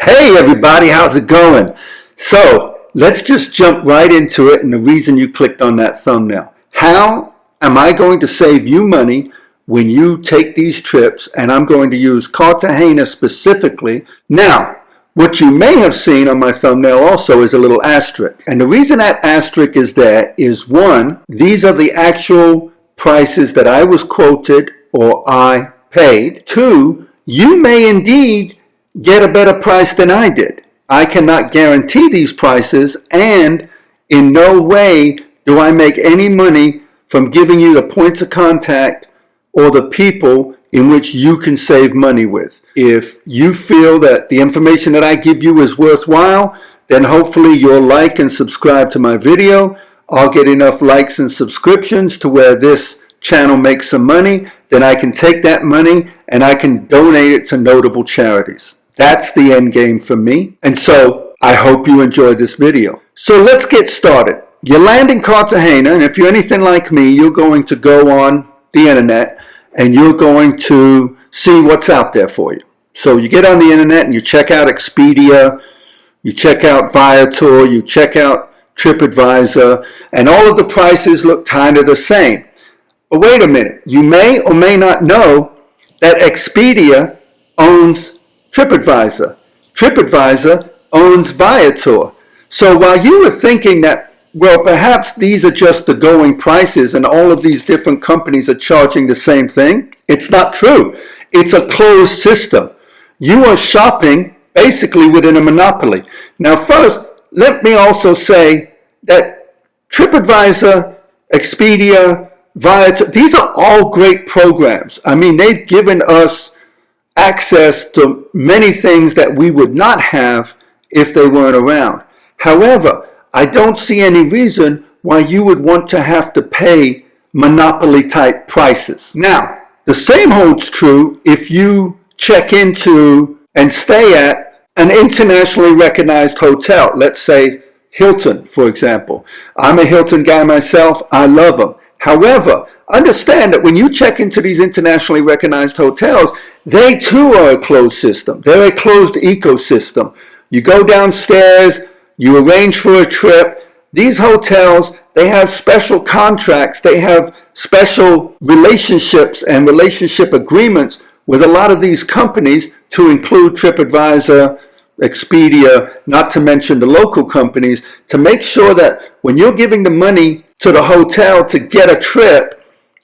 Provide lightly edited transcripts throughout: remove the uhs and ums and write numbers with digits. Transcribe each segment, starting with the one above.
Hey everybody, how's it going? So let's just jump right into it, and the reason you clicked on that thumbnail. How am I going to save you money when you take these trips? And I'm going to use Cartagena specifically. Now, what you may have seen on my thumbnail also is a little asterisk. And the reason that asterisk is there is, one, these are the actual prices that I was quoted or I paid. Two, you may indeed get a better price than I did. I cannot guarantee these prices, and in no way do I make any money from giving you the points of contact or the people in which you can save money with. If you feel that the information that I give you is worthwhile, then hopefully you'll like and subscribe to my video. I'll get enough likes and subscriptions to where this channel makes some money. Then I can take that money and I can donate it to notable charities. That's the end game for me. And so I hope you enjoyed this video. So let's get started. You land in Cartagena, and if you're anything like me, you're going to go on the internet and you're going to see what's out there for you. So you get on the internet and you check out Expedia, you check out Viator, you check out TripAdvisor, and all of the prices look kind of the same. But wait a minute, you may or may not know that Expedia owns TripAdvisor. TripAdvisor owns Viator. So while you were thinking that, well, perhaps these are just the going prices and all of these different companies are charging the same thing, it's not true. It's a closed system. You are shopping basically within a monopoly. Now, first, let me also say that TripAdvisor, Expedia, Viator, these are all great programs. I mean, they've given us access to many things that we would not have if they weren't around. However, I don't see any reason why you would want to have to pay monopoly type prices. Now, the same holds true if you check into and stay at an internationally recognized hotel. Let's say Hilton, for example. I'm a Hilton guy myself. I love them. However, understand that when you check into these internationally recognized hotels, they too are a closed system. They're a closed ecosystem. You go downstairs, you arrange for a trip. These hotels, they have special contracts. They have special relationships and relationship agreements with a lot of these companies, to include TripAdvisor, Expedia, not to mention the local companies, to make sure that when you're giving the money to the hotel to get a trip,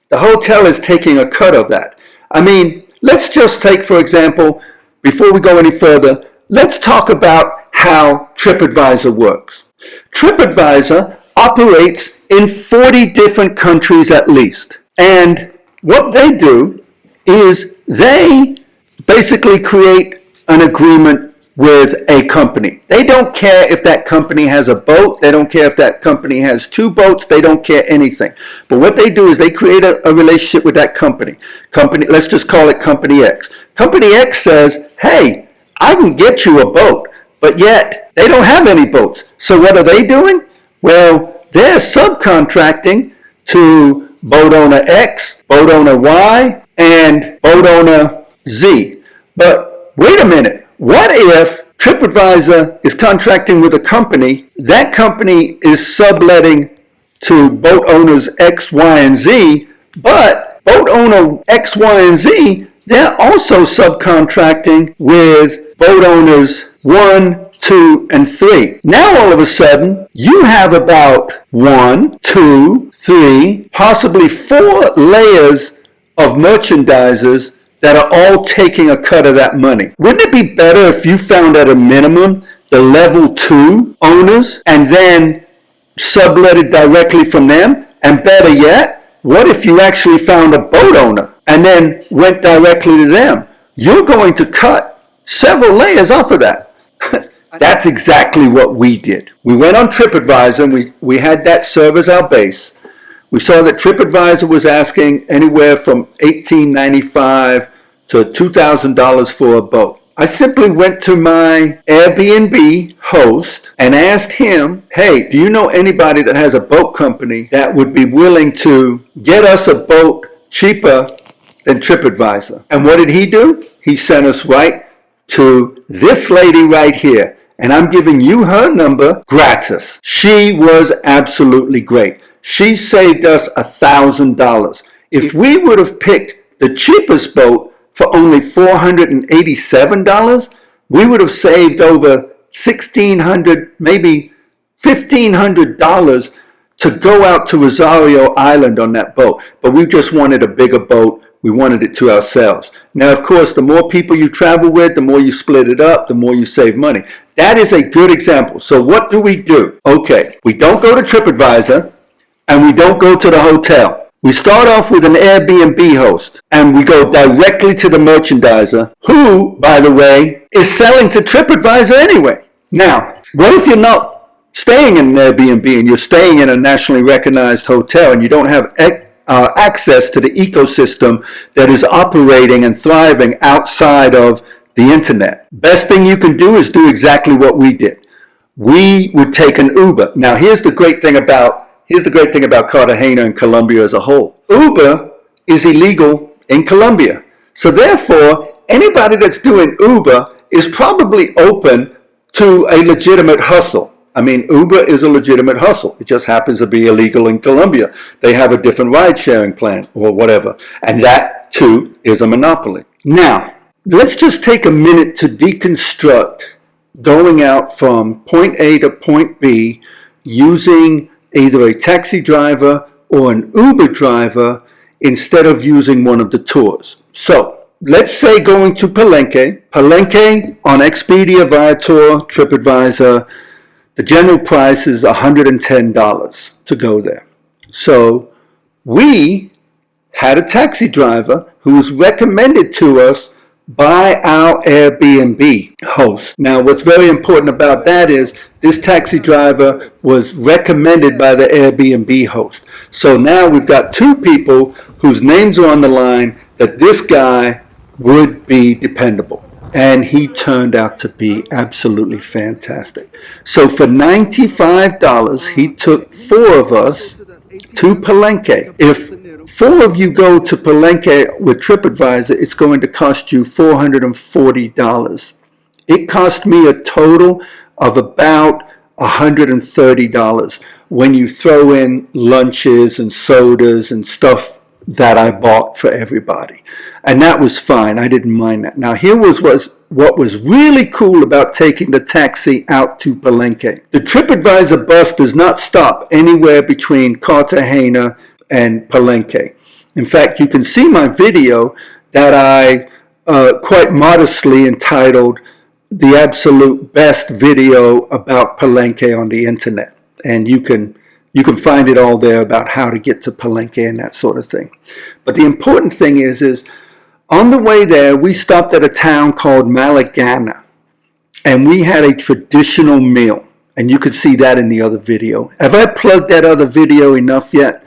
the hotel is taking a cut of that. I mean, let's just take, for example, before we go any further, let's talk about how TripAdvisor works. TripAdvisor operates in 40 different countries at least. And what they do is they basically create an agreement with a company. They don't care if that company has a boat. They don't care if that company has two boats. They don't care anything. But what they do is they create a relationship with that company. Let's just call it Company X. Company X says, hey, I can get you a boat, but yet they don't have any boats. So what are they doing? Well, they're subcontracting to boat owner X, boat owner Y, and boat owner Z. But wait a minute. What if TripAdvisor is contracting with a company, that company is subletting to boat owners X, Y, and Z, but boat owner X, Y, and Z, they're also subcontracting with boat owners 1, 2, and 3. Now all of a sudden, you have about 1, 2, 3, possibly 4 layers of merchandisers that are all taking a cut of that money. Wouldn't it be better if you found at a minimum the level 2 owners and then subletted directly from them? And better yet, what if you actually found a boat owner and then went directly to them? You're going to cut several layers off of that. That's exactly what we did. We went on TripAdvisor and we had that serve as our base. We saw that TripAdvisor was asking anywhere from $1,895 to $2,000 for a boat. I simply went to my Airbnb host and asked him, hey, do you know anybody that has a boat company that would be willing to get us a boat cheaper than TripAdvisor? And what did he do? He sent us right to this lady right here, and I'm giving you her number gratis. She was absolutely great. She saved us $1,000. If we would have picked the cheapest boat for only $487, we would have saved over $1,600, maybe $1,500 to go out to Rosario Island on that boat. But we just wanted a bigger boat. We wanted it to ourselves. Now, of course, the more people you travel with, the more you split it up, the more you save money. That is a good example. So what do? Okay, we don't go to TripAdvisor and we don't go to the hotel. We start off with an Airbnb host and we go directly to the merchandiser, who, by the way, is selling to TripAdvisor anyway. Now, what if you're not staying in an Airbnb and you're staying in a nationally recognized hotel and you don't have access to the ecosystem that is operating and thriving outside of the internet? Best thing you can do is do exactly what we did. We would take an Uber. Now, here's the great thing about Cartagena and Colombia as a whole. Uber is illegal in Colombia. So therefore, anybody that's doing Uber is probably open to a legitimate hustle. I mean, Uber is a legitimate hustle. It just happens to be illegal in Colombia. They have a different ride-sharing plan or whatever. And that, too, is a monopoly. Now, let's just take a minute to deconstruct going out from point A to point B using either a taxi driver or an Uber driver instead of using one of the tours. So, let's say going to Palenque. Palenque on Expedia, Viator, TripAdvisor, the general price is $110 to go there. So we had a taxi driver who was recommended to us by our Airbnb host. Now, what's very important about that is this taxi driver was recommended by the Airbnb host. So now we've got two people whose names are on the line that this guy would be dependable. And he turned out to be absolutely fantastic. So for $95, he took 4 of us to Palenque. If 4 of you go to Palenque with TripAdvisor, it's going to cost you $440. It cost me a total of about $130 when you throw in lunches and sodas and stuff that I bought for everybody. And that was fine. I didn't mind that. Now, here was what was really cool about taking the taxi out to Palenque. The TripAdvisor bus does not stop anywhere between Cartagena and Palenque. In fact, you can see my video that I quite modestly entitled "The Absolute Best Video About Palenque on the Internet." And you can find it all there about how to get to Palenque and that sort of thing. But the important thing is on the way there, we stopped at a town called Malagana, and we had a traditional meal. And you could see that in the other video. Have I plugged that other video enough yet?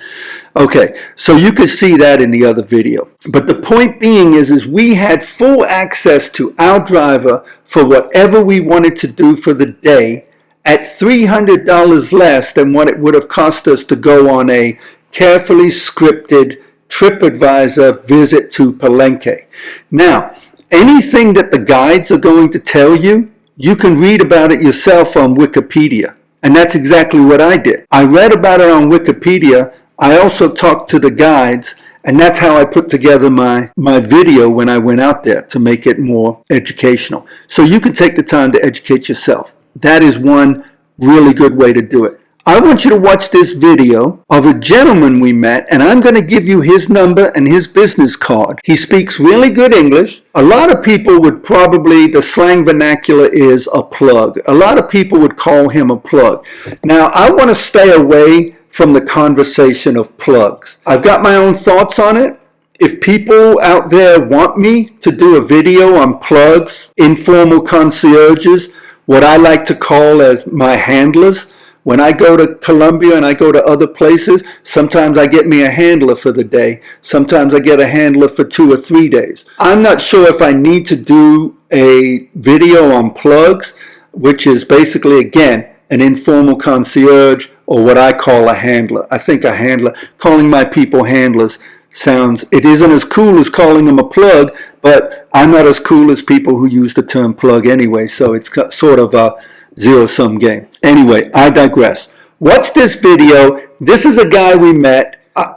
Okay, so you could see that in the other video. But the point being is we had full access to our driver for whatever we wanted to do for the day at $300 less than what it would have cost us to go on a carefully scripted TripAdvisor visit to Palenque. Now, anything that the guides are going to tell you, you can read about it yourself on Wikipedia. And that's exactly what I did. I read about it on Wikipedia. I also talked to the guides, and that's how I put together my video when I went out there to make it more educational. So you can take the time to educate yourself. That is one really good way to do it. I want you to watch this video of a gentleman we met, and I'm going to give you his number and his business card. He speaks really good English. A lot of people would probably, the slang vernacular is a plug. A lot of people would call him a plug. Now, I want to stay away from the conversation of plugs. I've got my own thoughts on it. If people out there want me to do a video on plugs, informal concierges, what I like to call as my handlers, when I go to Colombia and I go to other places, sometimes I get me a handler for the day. Sometimes I get a handler for 2 or 3 days. I'm not sure if I need to do a video on plugs, which is basically, again, an informal concierge or what I call a handler. I think a handler, calling my people handlers, it isn't as cool as calling them a plug, but I'm not as cool as people who use the term plug anyway, so it's sort of a zero-sum game. Anyway, I digress. What's this video? This is a guy we met.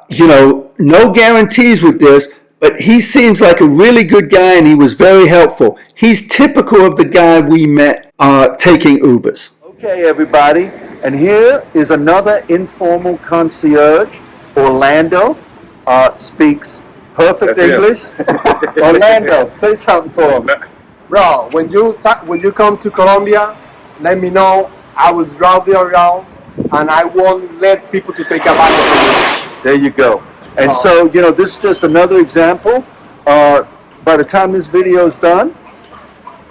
No guarantees with this, but he seems like a really good guy, and he was very helpful. He's typical of the guy we met taking Ubers. Okay, everybody, and here is another informal concierge. Orlando speaks perfect English. Orlando, say something for him. Bro, when you come to Colombia, let me know. I will drive you around, and I won't let people to take advantage of you. There you go. And so, this is just another example. By the time this video is done,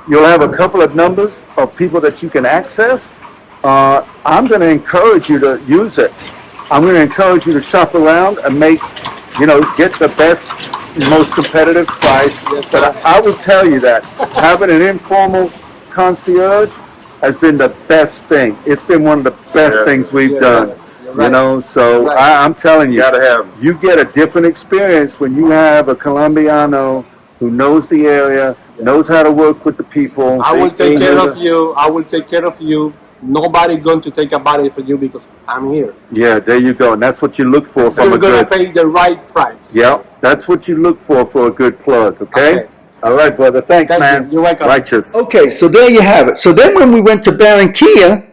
you'll have a couple of numbers of people that you can access. I'm going to encourage you to use it. I'm going to encourage you to shop around and get the best, most competitive price. Yes, but I will tell you that having an informal concierge has been the best thing. It's been one of the best things we've done. Right. So right. I'm telling you, you get a different experience when you have a Colombiano who knows the area, knows how to work with the people. I will take care of you. I will take care of you. Nobody going to take advantage of you because I'm here. Yeah, there you go. And that's what you look for from a good. You're going to pay the right price. Yeah, that's what you look for a good plug, okay? All right, brother. Thanks, man. You're welcome. Righteous. Okay, so there you have it. So then when we went to Barranquilla,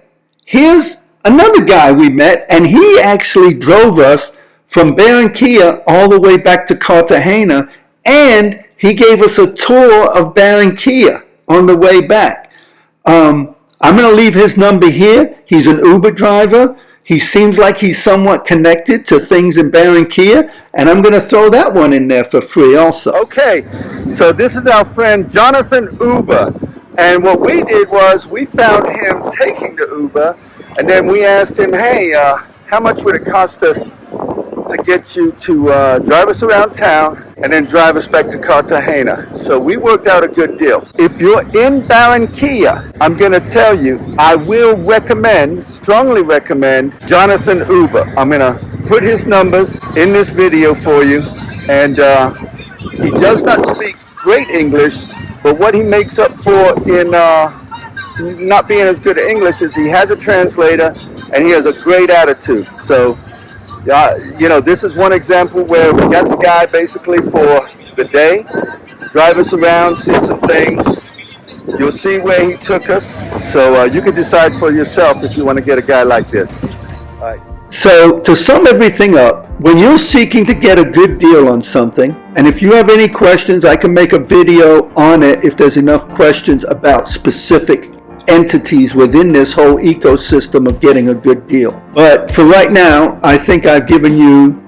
here's another guy we met, and he actually drove us from Barranquilla all the way back to Cartagena, and he gave us a tour of Barranquilla on the way back. I'm going to leave his number here. He's an Uber driver. He seems like he's somewhat connected to things in Barranquilla, and I'm going to throw that one in there for free also. Okay, so this is our friend Jonathan Uber, and what we did was we found him taking the Uber, and then we asked him, hey, how much would it cost us to get you to drive us around town and then drive us back to Cartagena? So we worked out a good deal. If you're in Barranquilla, I'm going to tell you, I will strongly recommend Jonathan Uber. I'm going to put his numbers in this video for you. And he does not speak great English, but what he makes up for in not being as good at English is he has a translator and he has a great attitude. So this is one example where we got the guy basically for the day, drive us around, see some things. You'll see where he took us. So you can decide for yourself if you want to get a guy like this. All right. So to sum everything up, when you're seeking to get a good deal on something, and if you have any questions, I can make a video on it if there's enough questions about specific entities within this whole ecosystem of getting a good deal. But for right now, I think I've given you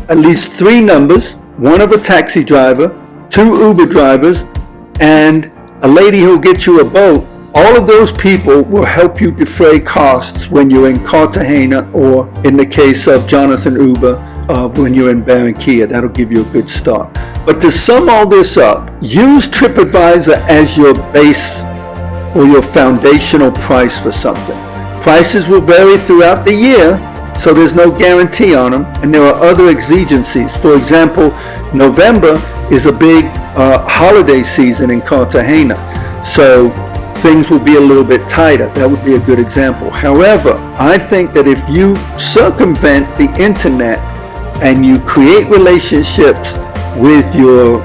at least 3 numbers, one of a taxi driver, 2 Uber drivers, and a lady who'll get you a boat. All of those people will help you defray costs when you're in Cartagena, or in the case of Jonathan Uber, when you're in Barranquilla. That'll give you a good start. But to sum all this up, use TripAdvisor as your base or your foundational price for something. Prices will vary throughout the year, so there's no guarantee on them, and there are other exigencies. For example, November is a big holiday season in Cartagena, so things will be a little bit tighter. That would be a good example. However, I think that if you circumvent the internet and you create relationships with your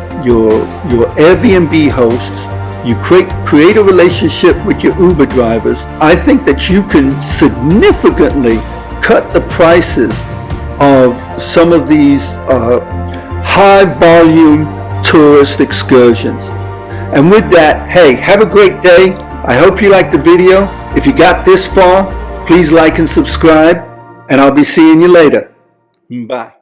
Airbnb hosts, you create a relationship with your Uber drivers, I think that you can significantly cut the prices of some of these high volume tourist excursions. And with that, hey, have a great day. I hope you liked the video. If you got this far, please like and subscribe, and I'll be seeing you later. Bye.